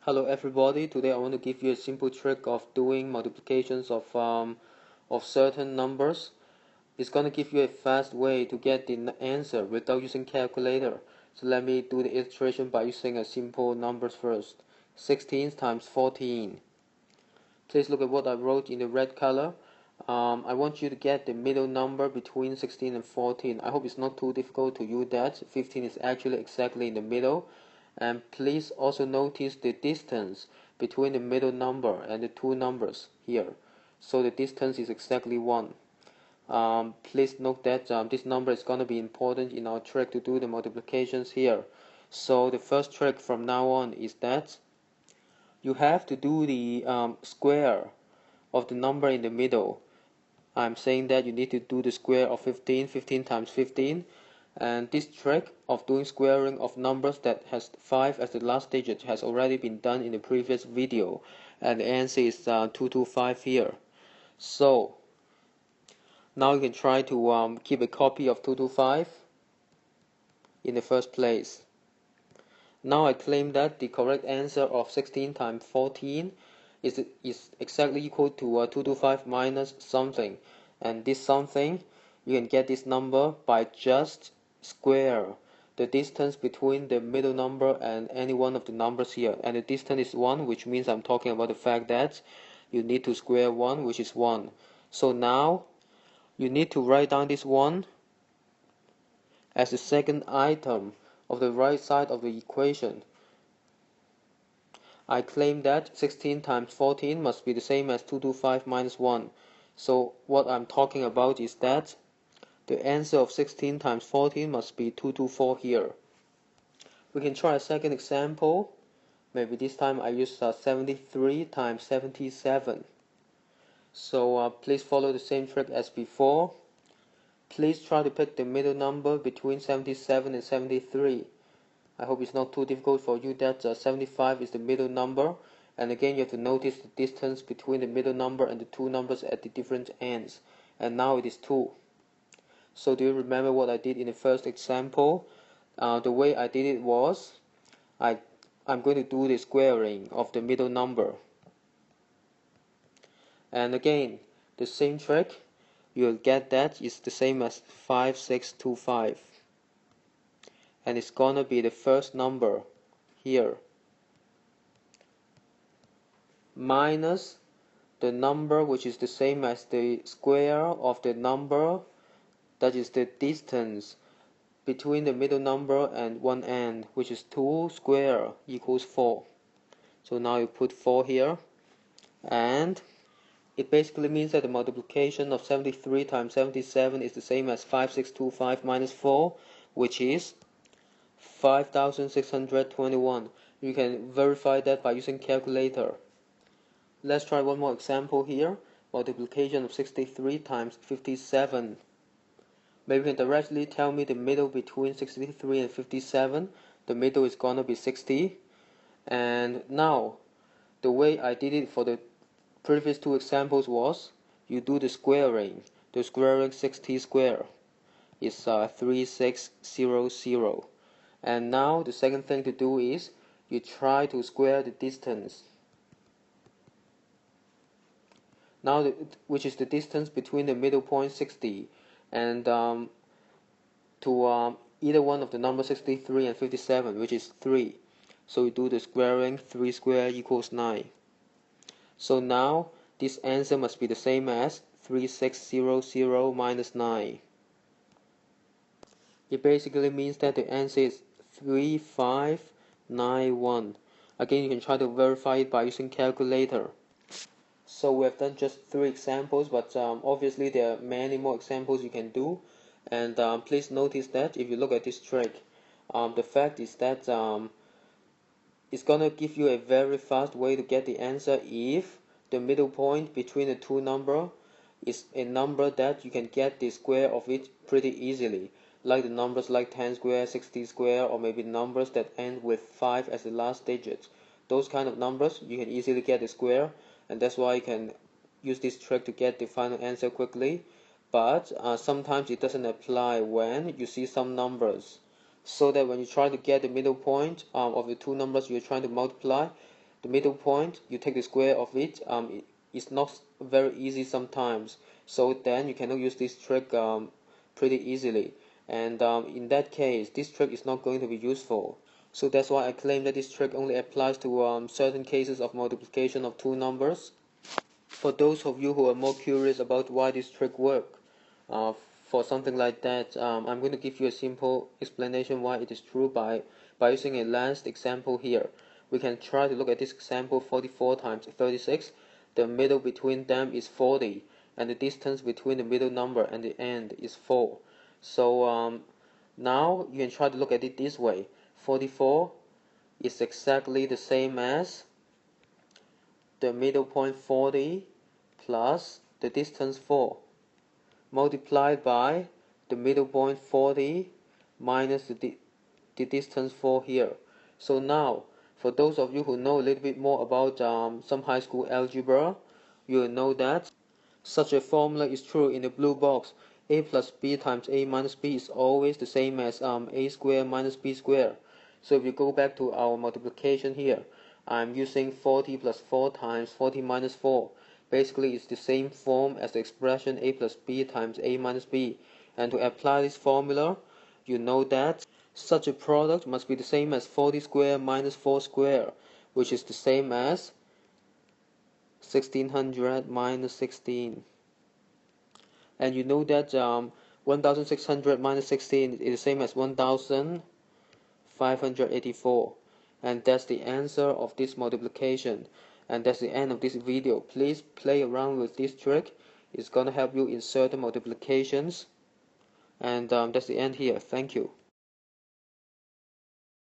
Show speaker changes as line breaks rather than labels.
Hello everybody. Today I want to give you a simple trick of doing multiplications of certain numbers. It's gonna give you a fast way to get the answer without using calculator. So let me do the illustration by using a simple numbers first. 16 times 14. Please look at what I wrote in the red color. I want you to get the middle number between 16 and 14. I hope it's not too difficult to use that. 15 is actually exactly in the middle. And please also notice the distance between the middle number and the two numbers here. So the distance is exactly 1. Please note that this number is going to be important in our trick to do the multiplications here. So the first trick from now on is that you have to do the square of the number in the middle. I'm saying that you need to do the square of 15, 15 times 15. And this trick of doing squaring of numbers that has 5 as the last digit has already been done in the previous video. And the answer is 225 here. So now you can try to keep a copy of 225 in the first place. Now I claim that the correct answer of 16 times 14 is exactly equal to 225 minus something. And this something, you can get this number by just square the distance between the middle number and any one of the numbers here. And the distance is 1, which means I'm talking about the fact that you need to square 1, which is 1. So now you need to write down this 1 as the second item of the right side of the equation. I claim that 16 times 14 must be the same as 225 minus 1. So what I'm talking about is that the answer of 16 times 14 must be 224 here. We can try a second example. Maybe this time I use 73 times 77. So please follow the same trick as before. Please try to pick the middle number between 77 and 73. I hope it's not too difficult for you that 75 is the middle number, and again you have to notice the distance between the middle number and the two numbers at the different ends, and now it is 2. So do you remember what I did in the first example? The way I did it was I'm going to do the squaring of the middle number, and again the same trick. You'll get that it's the same as 5625. And it's gonna be the first number here minus the number which is the same as the square of the number, that is the distance between the middle number and one end, which is 2 square equals 4. So now you put 4 here, and it basically means that the multiplication of 73 times 77 is the same as 5625 minus 4, which is 5621. You can verify that by using calculator. Let's try one more example here. Multiplication of 63 times 57. Maybe you can directly tell me the middle between 63 and 57. The middle is gonna be 60. And now, the way I did it for the previous two examples was, you do the squaring. The squaring 60 square is 3600. And now the second thing to do is you try to square the distance. Now, which is the distance between the middle point 60 and to either one of the numbers 63 and 57, which is 3. So we do the squaring. 3 squared equals 9. So now this answer must be the same as 3600 minus 9. It basically means that the answer is 3591. Again, you can try to verify it by using calculator. So we have done just 3 examples, but obviously there are many more examples you can do. And please notice that if you look at this trick, the fact is that it's gonna give you a very fast way to get the answer if the middle point between the two numbers is a number that you can get the square of it pretty easily, like the numbers like 10 square, 60 square, or maybe numbers that end with 5 as the last digit. Those kind of numbers you can easily get the square, and that's why you can use this trick to get the final answer quickly. But sometimes it doesn't apply when you see some numbers, so that when you try to get the middle point of the two numbers you're trying to multiply, the middle point, you take the square of it. It's not very easy sometimes, so then you cannot use this trick pretty easily, and in that case this trick is not going to be useful. So that's why I claim that this trick only applies to certain cases of multiplication of two numbers. For those of you who are more curious about why this trick works, uh, for something like that, I'm going to give you a simple explanation why it is true by using a last example here. We can try to look at this example: 44 times 36. The middle between them is 40, and the distance between the middle number and the end is 4. So now you can try to look at it this way: 44 is exactly the same as the middle point 40 plus the distance 4 multiplied by the middle point 40 minus the distance 4 here. So now, for those of you who know a little bit more about some high school algebra, you will know that such a formula is true in the blue box. A plus b times a minus b is always the same as a squared minus b squared. So if you go back to our multiplication here, I'm using 40 plus 4 times 40 minus 4. Basically, it's the same form as the expression a plus b times a minus b. And to apply this formula, you know that such a product must be the same as 40 squared minus 4 squared, which is the same as 1600 minus 16. And you know that 1600 minus 16 is the same as 1584. And that's the answer of this multiplication. And that's the end of this video. Please play around with this trick. It's gonna help you in certain multiplications. And that's the end here. Thank you.